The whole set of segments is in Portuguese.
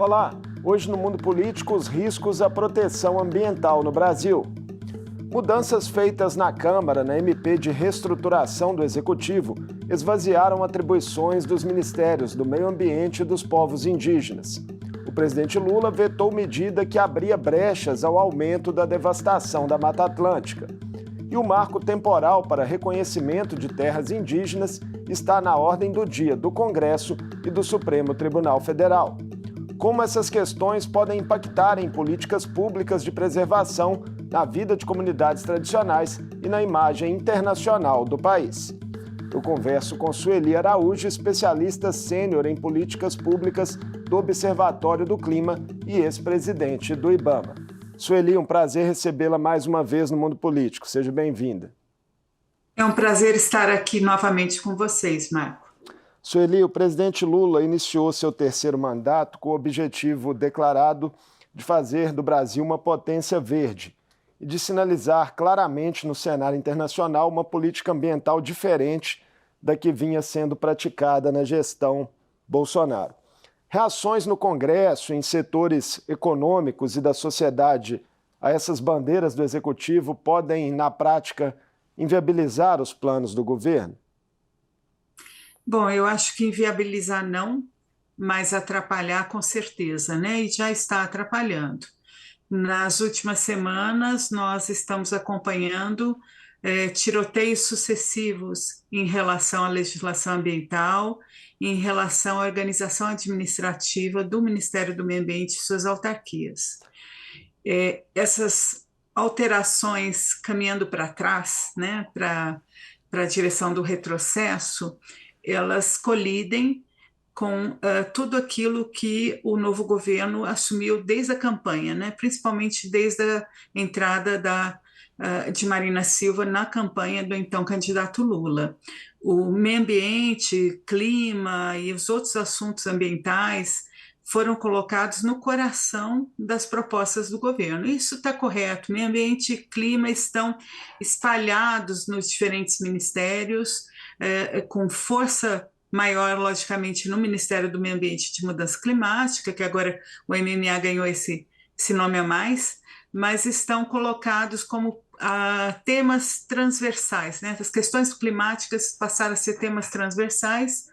Olá, hoje no Mundo Político, os riscos à proteção ambiental no Brasil. Mudanças feitas na Câmara, na MP de reestruturação do Executivo, esvaziaram atribuições dos ministérios do Meio Ambiente e dos povos indígenas. O presidente Lula vetou medida que abria brechas ao aumento da devastação da Mata Atlântica. E o marco temporal para reconhecimento de terras indígenas está na ordem do dia do Congresso e do Supremo Tribunal Federal. Como essas questões podem impactar em políticas públicas de preservação na vida de comunidades tradicionais e na imagem internacional do país. Eu converso com Sueli Araújo, especialista sênior em políticas públicas do Observatório do Clima e ex-presidente do IBAMA. Sueli, um prazer recebê-la mais uma vez no Mundo Político. Seja bem-vinda. É um prazer estar aqui novamente com vocês, Marco. Sueli, o presidente Lula iniciou seu terceiro mandato com o objetivo declarado de fazer do Brasil uma potência verde e de sinalizar claramente no cenário internacional uma política ambiental diferente da que vinha sendo praticada na gestão Bolsonaro. Reações no Congresso, em setores econômicos e da sociedade a essas bandeiras do Executivo podem, na prática, inviabilizar os planos do governo? Bom, eu acho que inviabilizar não, mas atrapalhar com certeza, né? E já está atrapalhando. Nas últimas semanas, nós estamos acompanhando tiroteios sucessivos em relação à legislação ambiental, em relação à organização administrativa do Ministério do Meio Ambiente e suas autarquias. Essas alterações caminhando para trás, né, para a direção do retrocesso, elas colidem com tudo aquilo que o novo governo assumiu desde a campanha, né? Principalmente desde a entrada de Marina Silva na campanha do então candidato Lula. O meio ambiente, clima e os outros assuntos ambientais foram colocados no coração das propostas do governo. Isso está correto. Meio ambiente e clima estão espalhados nos diferentes ministérios, com força maior, logicamente, no Ministério do Meio Ambiente e de Mudança Climática, que agora o MMA ganhou esse nome a mais, mas estão colocados como temas transversais, né? As questões climáticas passaram a ser temas transversais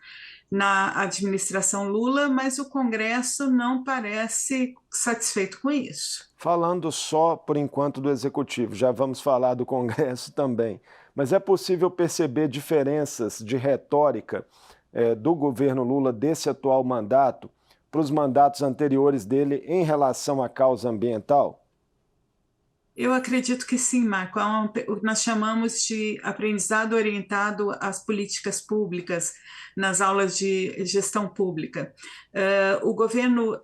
na administração Lula, mas o Congresso não parece satisfeito com isso. Falando só, por enquanto, do Executivo, já vamos falar do Congresso também, mas é possível perceber diferenças de retórica do governo Lula desse atual mandato para os mandatos anteriores dele em relação à causa ambiental? Eu acredito que sim, Marco. Nós chamamos de aprendizado orientado às políticas públicas nas aulas de gestão pública. O governo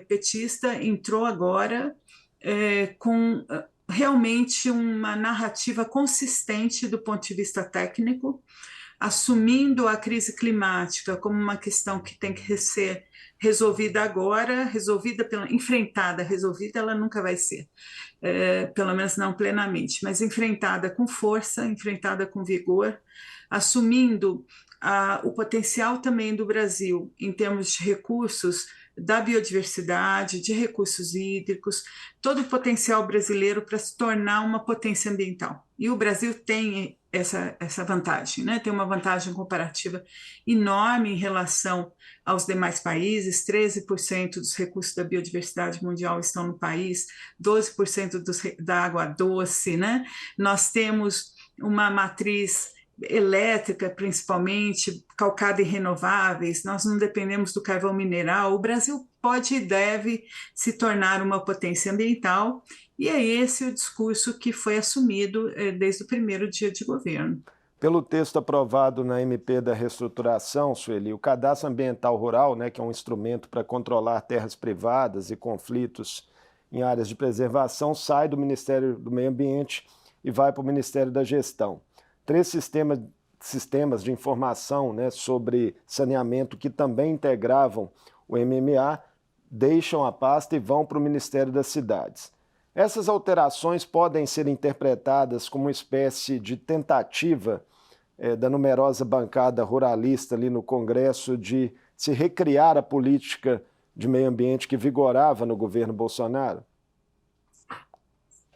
petista entrou agora com realmente uma narrativa consistente do ponto de vista técnico, assumindo a crise climática como uma questão que tem que ser resolvida agora, enfrentada, resolvida ela nunca vai ser, pelo menos não plenamente, mas enfrentada com força, enfrentada com vigor, assumindo o potencial também do Brasil em termos de recursos da biodiversidade, de recursos hídricos, todo o potencial brasileiro para se tornar uma potência ambiental. E o Brasil tem essa vantagem, né? Tem uma vantagem comparativa enorme em relação aos demais países. 13% dos recursos da biodiversidade mundial estão no país, 12% da água doce, né? Nós temos uma matriz elétrica, principalmente, calcada em renováveis, nós não dependemos do carvão mineral. O Brasil pode e deve se tornar uma potência ambiental, e é esse o discurso que foi assumido desde o primeiro dia de governo. Pelo texto aprovado na MP da reestruturação, Sueli, o Cadastro Ambiental Rural, né, que é um instrumento para controlar terras privadas e conflitos em áreas de preservação, sai do Ministério do Meio Ambiente e vai para o Ministério da Gestão. 3 sistemas de informação, né, sobre saneamento que também integravam o MMA deixam a pasta e vão para o Ministério das Cidades. Essas alterações podem ser interpretadas como uma espécie de tentativa da numerosa bancada ruralista ali no Congresso de se recriar a política de meio ambiente que vigorava no governo Bolsonaro?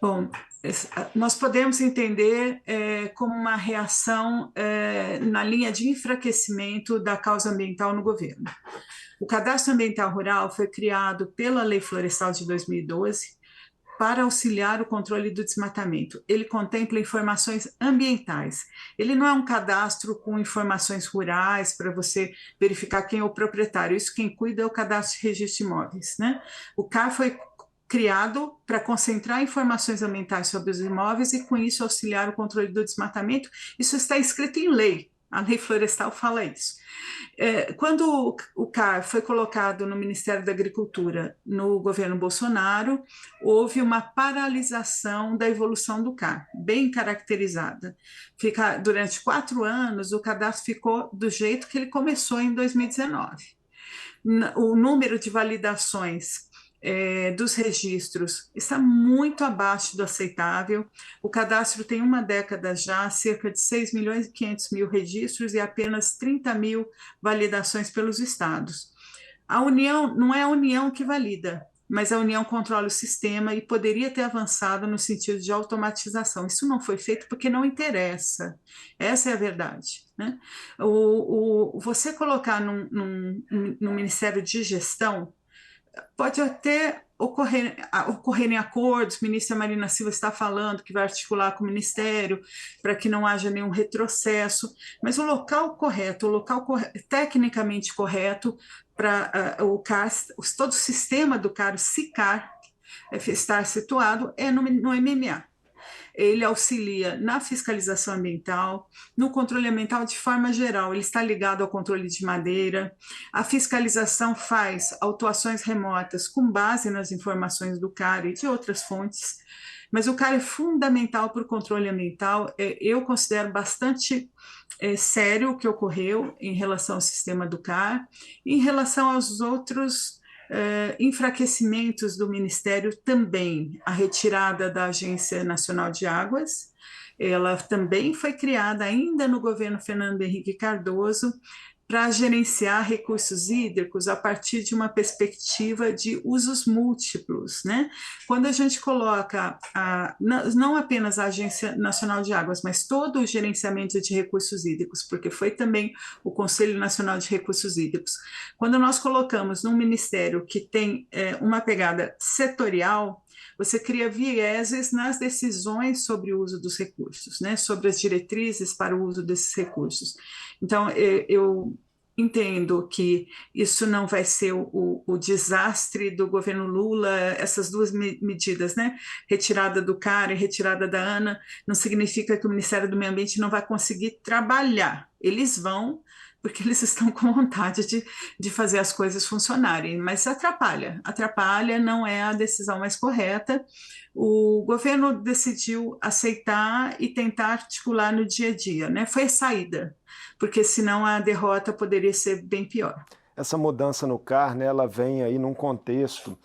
Bom, nós podemos entender como uma reação na linha de enfraquecimento da causa ambiental no governo. O Cadastro Ambiental Rural foi criado pela Lei Florestal de 2012 para auxiliar o controle do desmatamento. Ele contempla informações ambientais. Ele não é um cadastro com informações rurais para você verificar quem é o proprietário. Isso quem cuida é o Cadastro de Registro de Imóveis, né? O CAR foi criado para concentrar informações ambientais sobre os imóveis e, com isso, auxiliar o controle do desmatamento. Isso está escrito em lei. A Lei Florestal fala isso. Quando o CAR foi colocado no Ministério da Agricultura, no governo Bolsonaro, houve uma paralisação da evolução do CAR, bem caracterizada. Durante 4 anos, o cadastro ficou do jeito que ele começou em 2019. O número de validações dos registros está muito abaixo do aceitável. O cadastro tem uma década já, cerca de 6 milhões e 500 mil registros e apenas 30 mil validações pelos estados. A União, não é a União que valida, mas a União controla o sistema e poderia ter avançado no sentido de automatização. Isso não foi feito porque não interessa. Essa é a verdade, né? Você colocar num Ministério de Gestão, pode até ocorrerem acordos, a ministra Marina Silva está falando que vai articular com o Ministério para que não haja nenhum retrocesso, mas o local tecnicamente correto para todo o sistema do CAR, SICAR, estar situado é no MMA. Ele auxilia na fiscalização ambiental, no controle ambiental de forma geral, ele está ligado ao controle de madeira, a fiscalização faz autuações remotas com base nas informações do CAR e de outras fontes, mas o CAR é fundamental para o controle ambiental. Eu considero bastante sério o que ocorreu em relação ao sistema do CAR, em relação aos outros enfraquecimentos do Ministério também, a retirada da Agência Nacional de Águas, ela também foi criada ainda no governo Fernando Henrique Cardoso para gerenciar recursos hídricos a partir de uma perspectiva de usos múltiplos, né? Quando a gente coloca não apenas a Agência Nacional de Águas, mas todo o gerenciamento de recursos hídricos, porque foi também o Conselho Nacional de Recursos Hídricos. Quando nós colocamos num ministério que tem uma pegada setorial, você cria vieses nas decisões sobre o uso dos recursos, né? Sobre as diretrizes para o uso desses recursos. Então, eu entendo que isso não vai ser o desastre do governo Lula, essas duas medidas, né? Retirada do CAR e retirada da ANA, não significa que o Ministério do Meio Ambiente não vai conseguir trabalhar. Eles vão, porque eles estão com vontade de fazer as coisas funcionarem, mas atrapalha, não é a decisão mais correta. O governo decidiu aceitar e tentar articular no dia a dia, né? Foi a saída, porque senão a derrota poderia ser bem pior. Essa mudança no CAR, né, ela vem aí num contexto,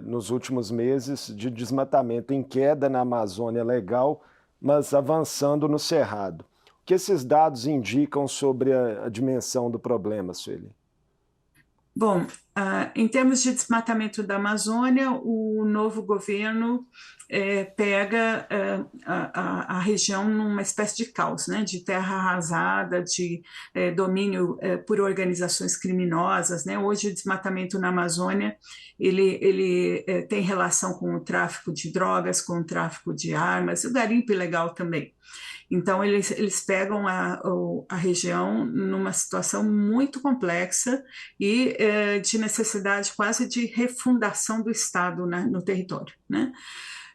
nos últimos meses, de desmatamento em queda na Amazônia legal, mas avançando no Cerrado. O que esses dados indicam sobre a dimensão do problema, Sueli? Bom, em termos de desmatamento da Amazônia, o novo governo pega a região numa espécie de caos, né, de terra arrasada, de domínio por organizações criminosas, né? Hoje o desmatamento na Amazônia ele tem relação com o tráfico de drogas, com o tráfico de armas, o garimpo ilegal também. Então, eles pegam a região numa situação muito complexa e de necessidade quase de refundação do Estado, né, no território, né?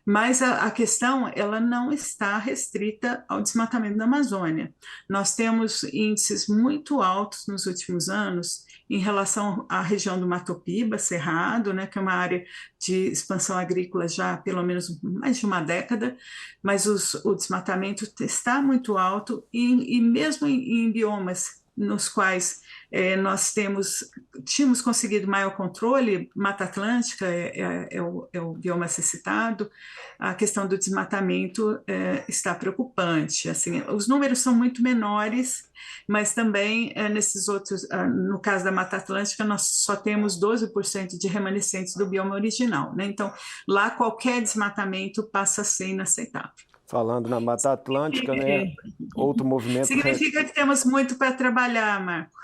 Mas a questão ela não está restrita ao desmatamento da Amazônia. Nós temos índices muito altos nos últimos anos em relação à região do Mato Piba, Cerrado, né, que é uma área de expansão agrícola já há pelo menos mais de uma década, mas o desmatamento está muito alto e mesmo em biomas nos quais nós tínhamos conseguido maior controle. Mata Atlântica é o bioma a ser citado. A questão do desmatamento está preocupante. Assim, os números são muito menores, mas também nesses outros, no caso da Mata Atlântica, nós só temos 12% de remanescentes do bioma original, né? Então, lá qualquer desmatamento passa a ser inaceitável. Falando na Mata Atlântica, né? Outro movimento... Significa que temos muito para trabalhar, Marco.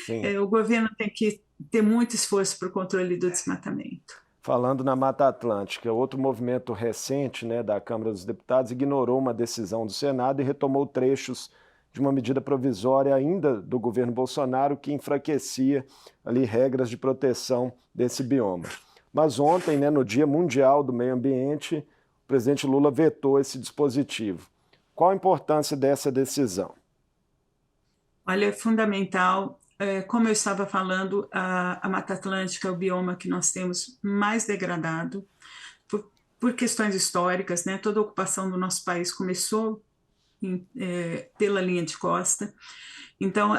Sim. O governo tem que ter muito esforço para o controle do desmatamento. Falando na Mata Atlântica, outro movimento recente, né, da Câmara dos Deputados ignorou uma decisão do Senado e retomou trechos de uma medida provisória ainda do governo Bolsonaro que enfraquecia ali regras de proteção desse bioma. Mas ontem, né, no Dia Mundial do Meio Ambiente, o presidente Lula vetou esse dispositivo. Qual a importância dessa decisão? Olha, é fundamental. Como eu estava falando, a Mata Atlântica é o bioma que nós temos mais degradado por questões históricas, né? Toda a ocupação do nosso país começou pela linha de costa. Então,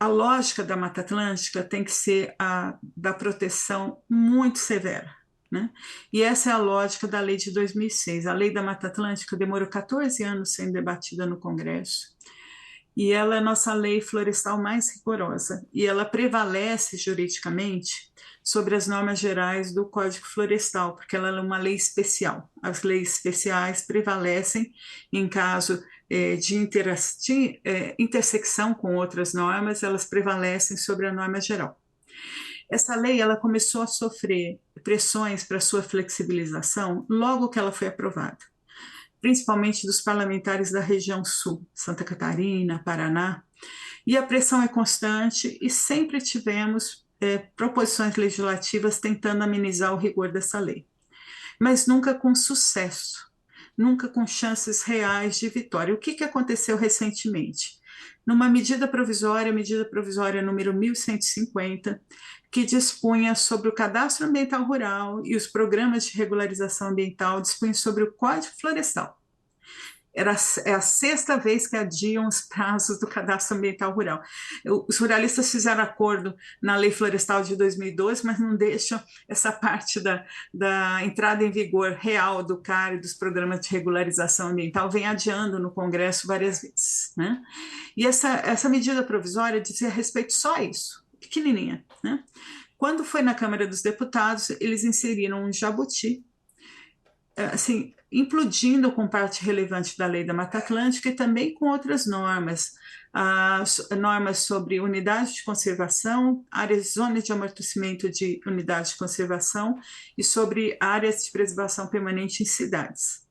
a lógica da Mata Atlântica tem que ser a da proteção muito severa, né? E essa é a lógica da lei de 2006. A lei da Mata Atlântica demorou 14 anos sendo debatida no Congresso, e ela é a nossa lei florestal mais rigorosa, e ela prevalece juridicamente sobre as normas gerais do Código Florestal, porque ela é uma lei especial. As leis especiais prevalecem em caso de intersecção com outras normas, elas prevalecem sobre a norma geral. Essa lei ela começou a sofrer pressões para sua flexibilização logo que ela foi aprovada, principalmente dos parlamentares da região sul, Santa Catarina, Paraná, e a pressão é constante e sempre tivemos proposições legislativas tentando amenizar o rigor dessa lei, mas nunca com sucesso, nunca com chances reais de vitória. O que aconteceu recentemente? Numa medida provisória número 1150, que dispunha sobre o cadastro ambiental rural e os programas de regularização ambiental, dispunha sobre o Código Florestal. É a sexta vez que adiam os prazos do cadastro ambiental rural. Os ruralistas fizeram acordo na Lei Florestal de 2012, mas não deixam essa parte da entrada em vigor real do CAR e dos programas de regularização ambiental, vem adiando no Congresso várias vezes, né? E essa medida provisória dizia respeito só a isso, pequenininha, né? Quando foi na Câmara dos Deputados, eles inseriram um jabuti, assim, implodindo com parte relevante da lei da Mata Atlântica e também com outras normas, normas sobre unidades de conservação, áreas, zonas de amortecimento de unidades de conservação e sobre áreas de preservação permanente em cidades.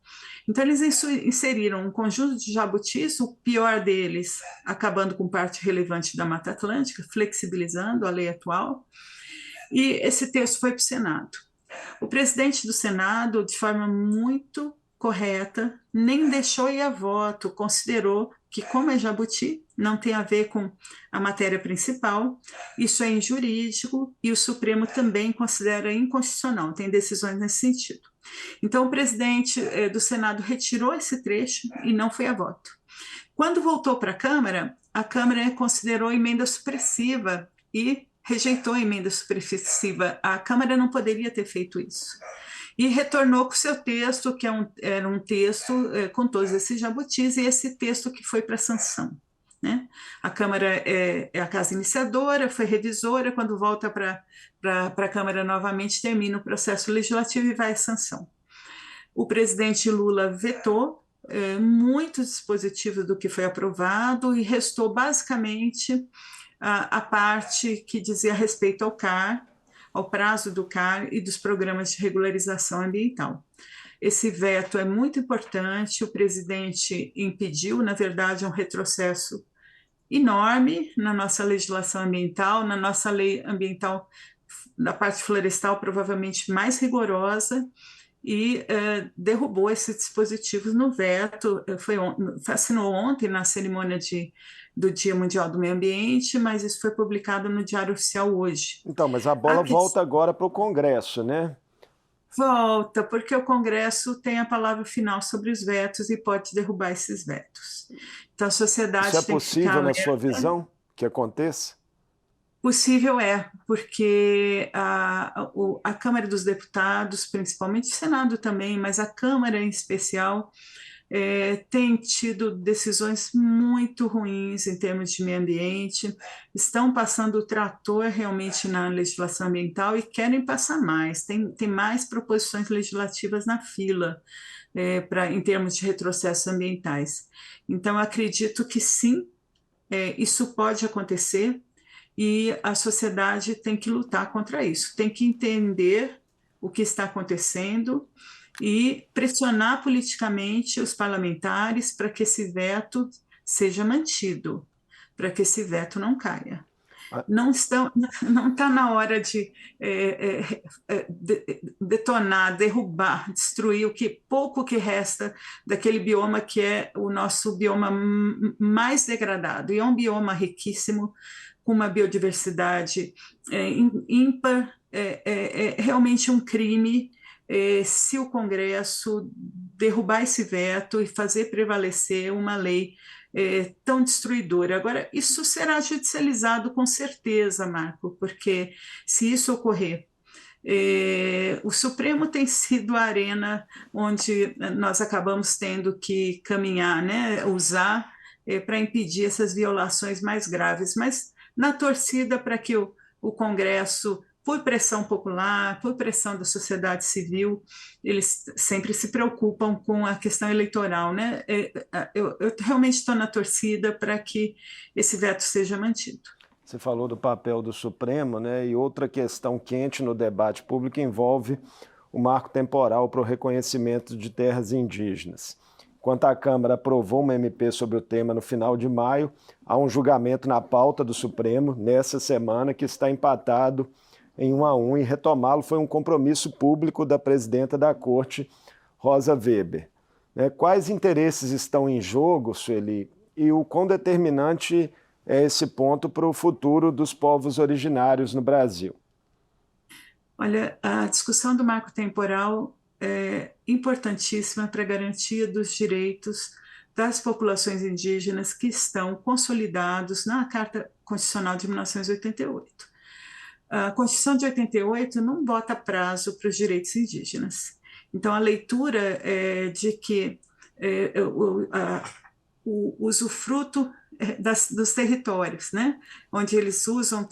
Então, eles inseriram um conjunto de jabutis, o pior deles acabando com parte relevante da Mata Atlântica, flexibilizando a lei atual, e esse texto foi para o Senado. O presidente do Senado, de forma muito correta, nem deixou ir a voto, considerou que, como é jabuti, não tem a ver com a matéria principal, isso é injurídico e o Supremo também considera inconstitucional, tem decisões nesse sentido. Então, o presidente do Senado retirou esse trecho e não foi a voto. Quando voltou para a Câmara considerou emenda supressiva e rejeitou a emenda supressiva. A Câmara não poderia ter feito isso. E retornou com o seu texto, que era um texto com todos esses jabutis, e esse texto que foi para sanção, né? A Câmara é a casa iniciadora, foi revisora, quando volta para a Câmara novamente, termina o processo legislativo e vai à sanção. O presidente Lula vetou muitos dispositivos do que foi aprovado e restou basicamente a parte que dizia respeito ao CAR, ao prazo do CAR e dos programas de regularização ambiental. Esse veto é muito importante, o presidente impediu, na verdade, um retrocesso enorme na nossa legislação ambiental, na nossa lei ambiental, da parte florestal, provavelmente mais rigorosa, e derrubou esses dispositivos no veto, assinou ontem na cerimônia do Dia Mundial do Meio Ambiente, mas isso foi publicado no Diário Oficial hoje. Então, mas a bola volta agora para o Congresso, né? Volta, porque o Congresso tem a palavra final sobre os vetos e pode derrubar esses vetos. Então, a Isso é sociedade tem que ficar possível na sua alerta. visão que aconteça? Possível é, porque a Câmara dos Deputados, principalmente o Senado também, mas a Câmara em especial, tem tido decisões muito ruins em termos de meio ambiente, estão passando o trator realmente na legislação ambiental e querem passar mais. Tem mais proposições legislativas na fila, em termos de retrocessos ambientais. Então, acredito que sim, isso pode acontecer e a sociedade tem que lutar contra isso, tem que entender o que está acontecendo e pressionar politicamente os parlamentares para que esse veto seja mantido, para que esse veto não caia. Ah, Não está na hora de detonar, derrubar, destruir o que pouco que resta daquele bioma que é o nosso bioma mais degradado. E é um bioma riquíssimo, com uma biodiversidade ímpar. É realmente um crime se o Congresso derrubar esse veto e fazer prevalecer uma lei tão destruidora. Agora, isso será judicializado com certeza, Marco, porque se isso ocorrer, o Supremo tem sido a arena onde nós acabamos tendo que caminhar, né, usar para impedir essas violações mais graves, mas na torcida para que o Congresso, por pressão popular, por pressão da sociedade civil, eles sempre se preocupam com a questão eleitoral, né? Eu realmente estou na torcida para que esse veto seja mantido. você falou do papel do Supremo, né? E outra questão quente no debate público envolve o marco temporal para o reconhecimento de terras indígenas. Enquanto a Câmara aprovou uma MP sobre o tema no final de maio, há um julgamento na pauta do Supremo nessa semana que está empatado em 1-1 e retomá-lo foi um compromisso público da presidenta da Corte, Rosa Weber. Quais interesses estão em jogo, Sueli, e o quão determinante é esse ponto para o futuro dos povos originários no Brasil? Olha, a discussão do marco temporal é importantíssima para a garantia dos direitos das populações indígenas que estão consolidados na Carta Constitucional de 1988. A Constituição de 88 não bota prazo para os direitos indígenas. Então, a leitura é de que o usufruto dos territórios, né, onde eles usam,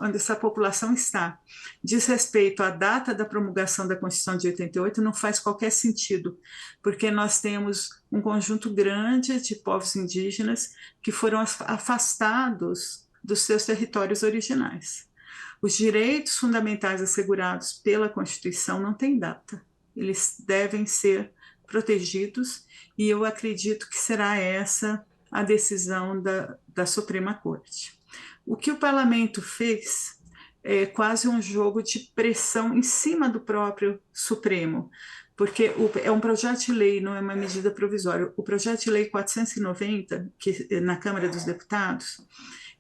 onde essa população está, diz respeito à data da promulgação da Constituição de 88, não faz qualquer sentido, porque nós temos um conjunto grande de povos indígenas que foram afastados dos seus territórios originais. Os direitos fundamentais assegurados pela Constituição não têm data, eles devem ser protegidos, e eu acredito que será essa a decisão da Suprema Corte. O que o parlamento fez é quase um jogo de pressão em cima do próprio Supremo, porque é um projeto de lei, não é uma medida provisória. O projeto de lei 490, que na Câmara dos Deputados,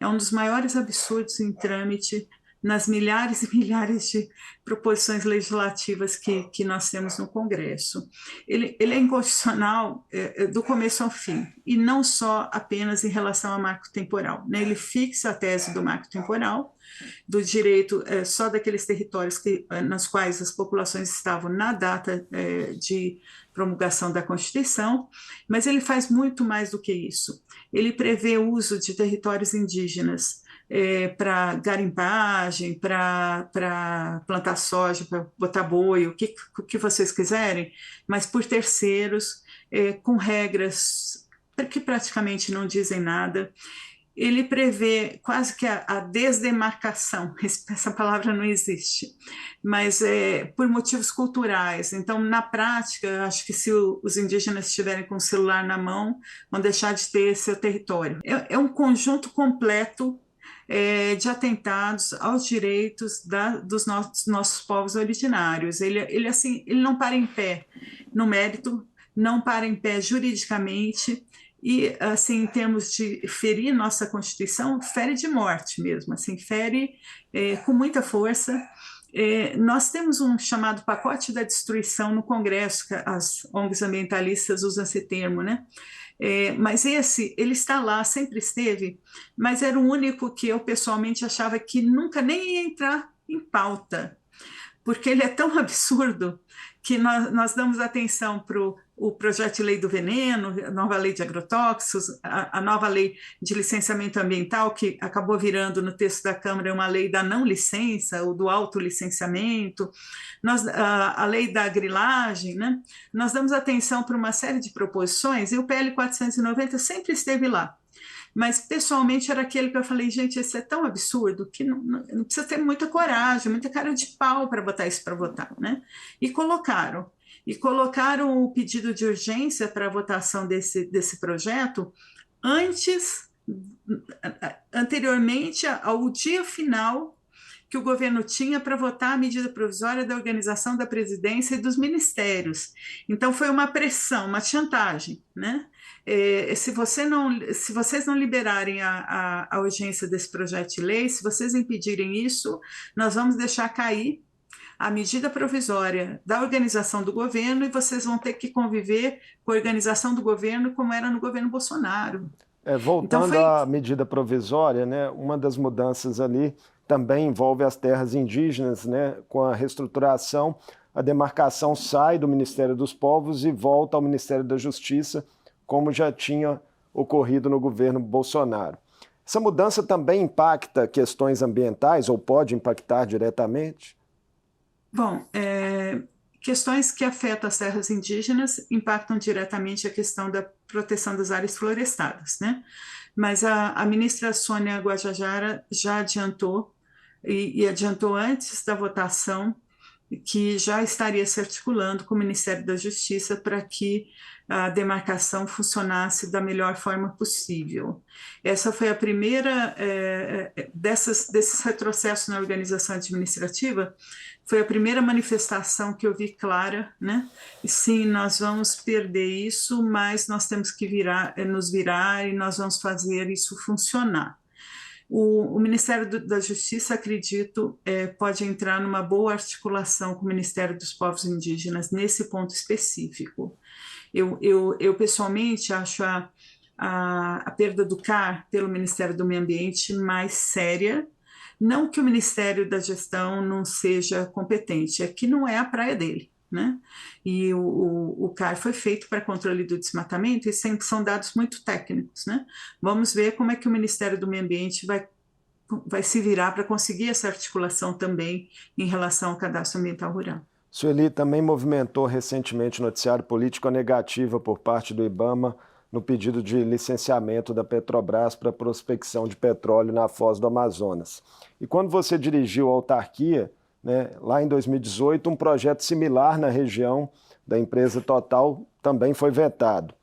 é um dos maiores absurdos em trâmite nas milhares e milhares de proposições legislativas que nós temos no Congresso. Ele é inconstitucional do começo ao fim, e não só apenas em relação ao marco temporal, né? Ele fixa a tese do marco temporal, do direito só daqueles territórios nos quais as populações estavam na data de promulgação da Constituição, mas ele faz muito mais do que isso. Ele prevê o uso de territórios indígenas para garimpagem, para plantar soja, para botar boi, o que vocês quiserem, mas por terceiros, com regras que praticamente não dizem nada. Ele prevê quase que a desdemarcação, essa palavra não existe, mas por motivos culturais. Então, na prática, acho que se os indígenas estiverem com o celular na mão, vão deixar de ter seu território. É um conjunto completo de atentados aos direitos dos nossos povos originários. Ele não para em pé no mérito, não para em pé juridicamente, e, assim, em termos de ferir nossa Constituição, fere de morte mesmo, assim, fere com muita força, Nós temos um chamado pacote da destruição no Congresso, que as ONGs ambientalistas usam esse termo, né? Mas ele está lá, sempre esteve, mas era o único que eu pessoalmente achava que nunca nem ia entrar em pauta, porque ele é tão absurdo que nós damos atenção para o projeto de lei do veneno, a nova lei de agrotóxicos, a nova lei de licenciamento ambiental, que acabou virando no texto da Câmara uma lei da não licença, ou do autolicenciamento, a lei da grilagem, né? Nós damos atenção para uma série de proposições, e o PL 490 sempre esteve lá. Mas, pessoalmente, era aquele que eu falei, gente, esse é tão absurdo que não precisa ter muita coragem, muita cara de pau para botar isso para votar, né? E colocaram. E colocaram o pedido de urgência para a votação desse projeto anteriormente ao dia final que o governo tinha para votar a medida provisória da organização da presidência e dos ministérios. Então, foi uma pressão, uma chantagem, né? Se vocês não liberarem a urgência desse projeto de lei, se vocês impedirem isso, nós vamos deixar cair a medida provisória da organização do governo e vocês vão ter que conviver com a organização do governo como era no governo Bolsonaro. Voltando à medida provisória, né, uma das mudanças ali também envolve as terras indígenas, né, com a reestruturação, a demarcação sai do Ministério dos Povos e volta ao Ministério da Justiça, como já tinha ocorrido no governo Bolsonaro. Essa mudança também impacta questões ambientais ou pode impactar diretamente? Bom, questões que afetam as terras indígenas impactam diretamente a questão da proteção das áreas florestadas, né? Mas a ministra Sônia Guajajara já adiantou, e adiantou antes da votação, que já estaria se articulando com o Ministério da Justiça para que a demarcação funcionasse da melhor forma possível. Essa foi a primeira desses retrocessos na organização administrativa, foi a primeira manifestação que eu vi clara, né? E sim, nós vamos perder isso, mas nós temos que nos virar e nós vamos fazer isso funcionar. O Ministério da Justiça, acredito, pode entrar numa boa articulação com o Ministério dos Povos Indígenas nesse ponto específico. Eu pessoalmente acho a perda do CAR pelo Ministério do Meio Ambiente mais séria, não que o Ministério da Gestão não seja competente, é que não é a praia dele, né? E o CAR foi feito para controle do desmatamento e são dados muito técnicos, né? Vamos ver como é que o Ministério do Meio Ambiente vai se virar para conseguir essa articulação também em relação ao cadastro ambiental rural. Sueli, também movimentou recentemente noticiário político negativa por parte do IBAMA no pedido de licenciamento da Petrobras para prospecção de petróleo na Foz do Amazonas. E quando você dirigiu a autarquia, né, lá em 2018, um projeto similar na região da empresa Total também foi vetado.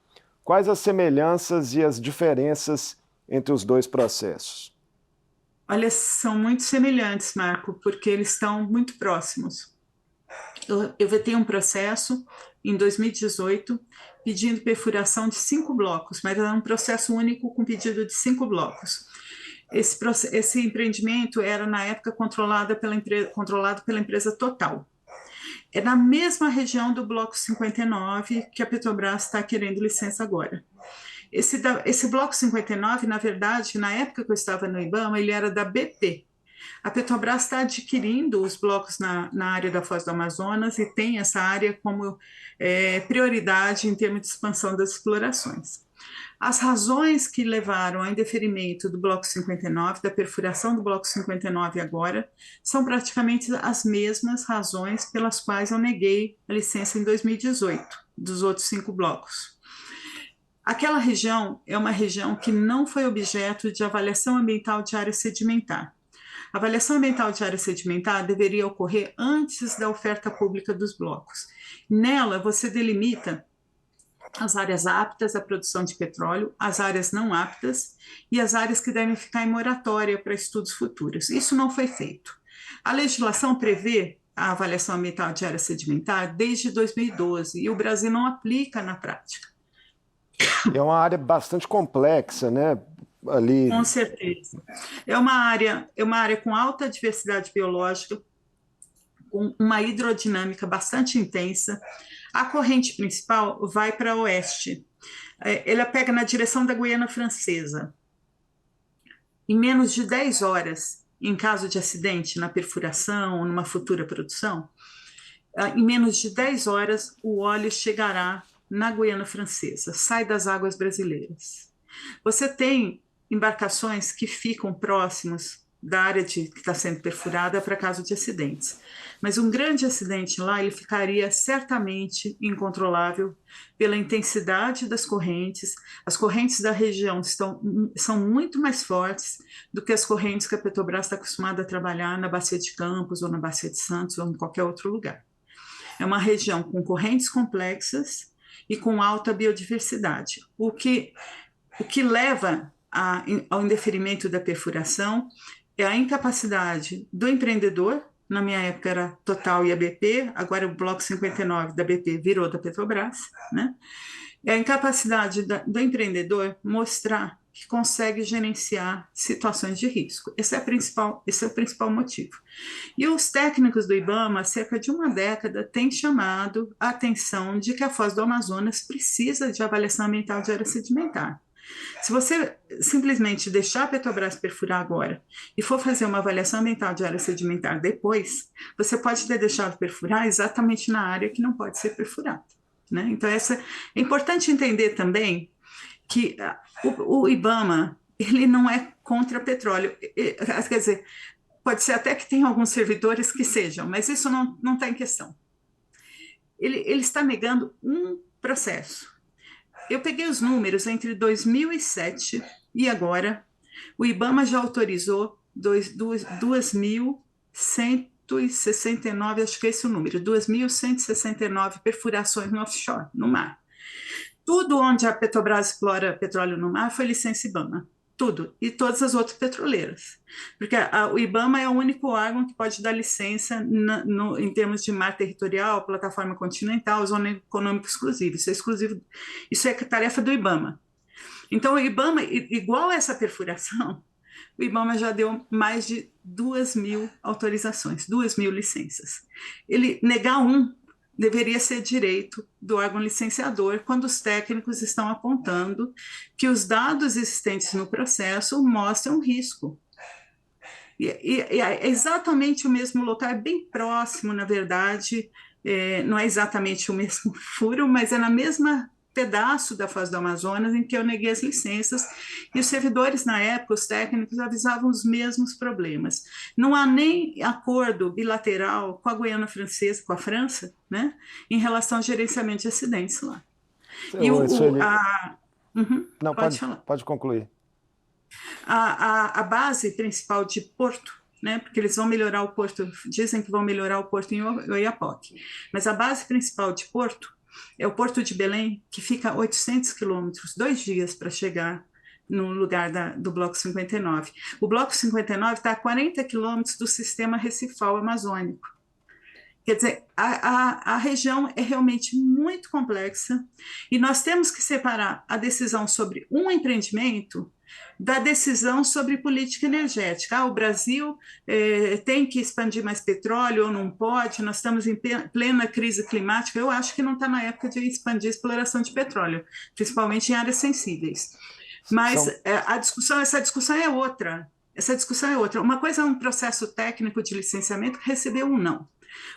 Quais as semelhanças e as diferenças entre os dois processos? Olha, são muito semelhantes, Marco, porque eles estão muito próximos. Eu vetei um processo em 2018 pedindo perfuração de 5 blocos, mas era um processo único com pedido de 5 blocos. Esse empreendimento era, na época, controlado pela empresa Total. É na mesma região do Bloco 59 que a Petrobras está querendo licença agora. Esse Bloco 59, na verdade, na época que eu estava no IBAMA, ele era da BP. A Petrobras está adquirindo os blocos na área da Foz do Amazonas e tem essa área como prioridade em termos de expansão das explorações. As razões que levaram ao indeferimento do Bloco 59, da perfuração do Bloco 59 agora, são praticamente as mesmas razões pelas quais eu neguei a licença em 2018, dos outros 5 blocos. Aquela região é uma região que não foi objeto de avaliação ambiental de área sedimentar. A avaliação ambiental de área sedimentar deveria ocorrer antes da oferta pública dos blocos. Nela, você delimita as áreas aptas à produção de petróleo, as áreas não aptas e as áreas que devem ficar em moratória para estudos futuros. Isso não foi feito. A legislação prevê a avaliação ambiental de área sedimentar desde 2012 e o Brasil não aplica na prática. É uma área bastante complexa, né? Ali... Com certeza. É uma área com alta diversidade biológica, com uma hidrodinâmica bastante intensa. A corrente principal vai para oeste. Ela pega na direção da Guiana Francesa. Em menos de 10 horas, em caso de acidente na perfuração ou numa futura produção, em menos de 10 horas o óleo chegará na Guiana Francesa, sai das águas brasileiras. Você tem embarcações que ficam próximos da área que está sendo perfurada para caso de acidentes. Mas um grande acidente lá, ele ficaria certamente incontrolável pela intensidade das correntes. As correntes da região são muito mais fortes do que as correntes que a Petrobras está acostumada a trabalhar na Bacia de Campos, ou na Bacia de Santos, ou em qualquer outro lugar. É uma região com correntes complexas e com alta biodiversidade, o que leva ao indeferimento da perfuração é a incapacidade do empreendedor. Na minha época era Total e a BP, agora o Bloco 59 da BP virou da Petrobras, né? É a incapacidade do empreendedor mostrar que consegue gerenciar situações de risco. Esse é o principal motivo. E os técnicos do IBAMA, há cerca de uma década, têm chamado a atenção de que a Foz do Amazonas precisa de avaliação ambiental de área sedimentar. Se você simplesmente deixar a Petrobras perfurar agora e for fazer uma avaliação ambiental de área sedimentar depois, você pode ter deixado perfurar exatamente na área que não pode ser perfurada, né? Então, é importante entender também que o IBAMA ele não é contra petróleo. Quer dizer, pode ser até que tenha alguns servidores que sejam, mas isso não está em questão. Ele está negando um processo. Eu peguei os números entre 2007 e agora. O IBAMA já autorizou 2.169, acho que é esse o número, 2.169 perfurações no offshore, no mar. Tudo onde a Petrobras explora petróleo no mar foi licença IBAMA. Tudo. E todas as outras petroleiras. Porque o IBAMA é o único órgão que pode dar licença em termos de mar territorial, plataforma continental, zona econômica exclusiva. Isso é exclusivo, isso é tarefa do IBAMA. Então, o IBAMA, igual a essa perfuração, o IBAMA já deu mais de 2.000 autorizações, 2.000 licenças. Ele negar deveria ser direito do órgão licenciador quando os técnicos estão apontando que os dados existentes no processo mostram risco. E é exatamente o mesmo local, é bem próximo, na verdade, não é exatamente o mesmo furo, mas é na mesma pedaço da Foz do Amazonas em que eu neguei as licenças, e os servidores, na época, os técnicos, avisavam os mesmos problemas. Não há nem acordo bilateral com a Guiana Francesa, com a França, né, em relação ao gerenciamento de acidentes lá. Não, pode concluir. A base principal de Porto, né, porque eles vão melhorar o porto, dizem que vão melhorar o porto em Oiapoque, mas a base principal de Porto é o Porto de Belém, que fica a 800 quilômetros, 2 dias para chegar no lugar do Bloco 59. O Bloco 59 está a 40 quilômetros do sistema recifal amazônico. Quer dizer, a região é realmente muito complexa e nós temos que separar a decisão sobre um empreendimento da decisão sobre política energética. O Brasil tem que expandir mais petróleo ou não pode, nós estamos em plena crise climática. Eu acho que não está na época de expandir a exploração de petróleo, principalmente em áreas sensíveis. Mas essa discussão é outra. Uma coisa é um processo técnico de licenciamento que recebeu um não.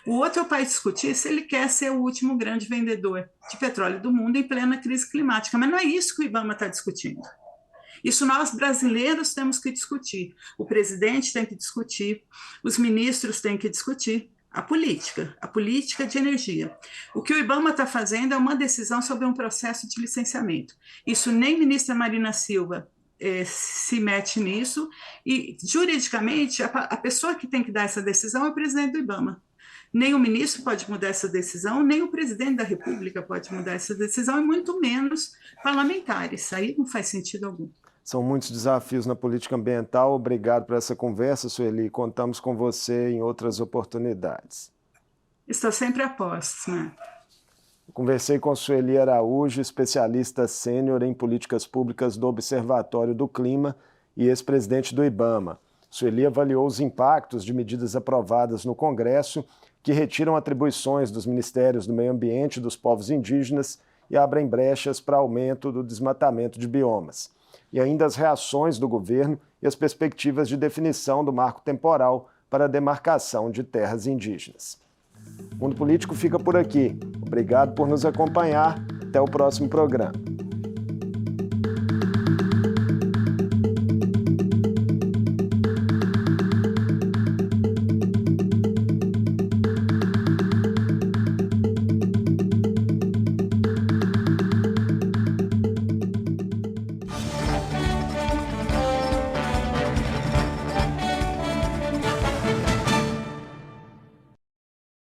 O outro é o país discutir se ele quer ser o último grande vendedor de petróleo do mundo em plena crise climática. Mas não é isso que o IBAMA está discutindo. Isso nós brasileiros temos que discutir. O presidente tem que discutir, os ministros têm que discutir a política de energia. O que o IBAMA está fazendo é uma decisão sobre um processo de licenciamento. Isso nem a ministra Marina Silva se mete nisso, e juridicamente a pessoa que tem que dar essa decisão é o presidente do IBAMA. Nem o ministro pode mudar essa decisão, nem o presidente da República pode mudar essa decisão, e muito menos parlamentares. Aí não faz sentido algum. São muitos desafios na política ambiental. Obrigado por essa conversa, Sueli. Contamos com você em outras oportunidades. Estou sempre a postos, né? Conversei com Sueli Araújo, especialista sênior em políticas públicas do Observatório do Clima e ex-presidente do IBAMA. Sueli avaliou os impactos de medidas aprovadas no Congresso que retiram atribuições dos ministérios do meio ambiente e dos povos indígenas e abrem brechas para aumento do desmatamento de biomas. E ainda as reações do governo e as perspectivas de definição do marco temporal para a demarcação de terras indígenas. O Mundo Político fica por aqui. Obrigado por nos acompanhar. Até o próximo programa.